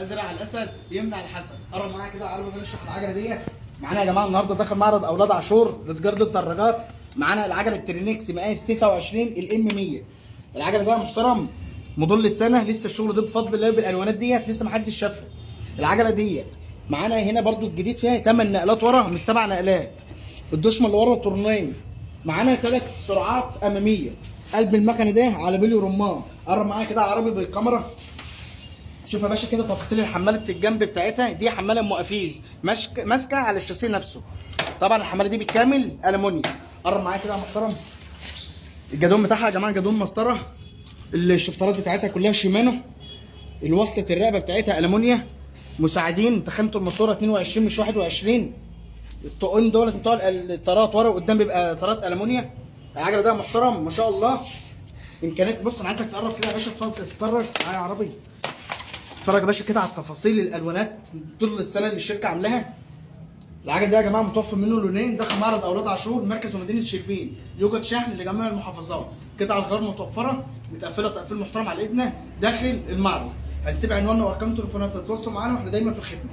ازرع الاسد يمنع الحسد. قرب معايا كده عربي بنشرح العجله ديت. معانا يا جماعه النهارده داخل معرض اولاد عاشور لتجاره الدراجات. معانا العجله الترينكس مقاس 29 الام 100. العجله ده محترم موديل السنه، لسه الشغل ده بفضل الله بالالوانات ديت لسه ما حدش شافها. العجله ديت معانا هنا برده الجديد فيها 8 نقلات ورا مش 7 نقلات. الدشمه اللي ورا طرنين. معانا 3 سرعات اماميه. قلب المكنه ده على بلي رمان. قرب معايا كده عربي بالكاميرا. شوف يا باشا كده تفاصيل الحماله الجنب بتاعتها. دي حماله مؤافيز ماسكه على الشاسيه نفسه. طبعا الحماله دي بالكامل المونيوم. قرب معايا كده يا محترم. الجدون بتاعها يا جماعه جدون مسطره. الشفترات بتاعتها كلها شيمانو. الوصله الرقبه بتاعتها المونيا. مساعدين تخانه الماسوره 22 مش 21. الطقين دولت بتوع الطارات ورا وقدام بيبقى طارات المونيا. العجله ده محترم ما شاء الله. امكانيات. بص انا عايزك تقرب كده يا باشا تتفرج معايا يا عربي. اتفرج يا باشا كده على التفاصيل الالوانات طول السنه اللي الشركه عاملاها. العجل ده يا جماعه متوفر منه لونين. داخل معرض اولاد عاشور مركز ومدينه شربين. يوجد شحن لجميع المحافظات. قطع الغيار متوفره متقفله تقفيل محترم على ايدنا داخل المعرض. هنسيب عنواننا وارقام تليفوناتنا تتواصلوا معانا واحنا دايما في الخدمه.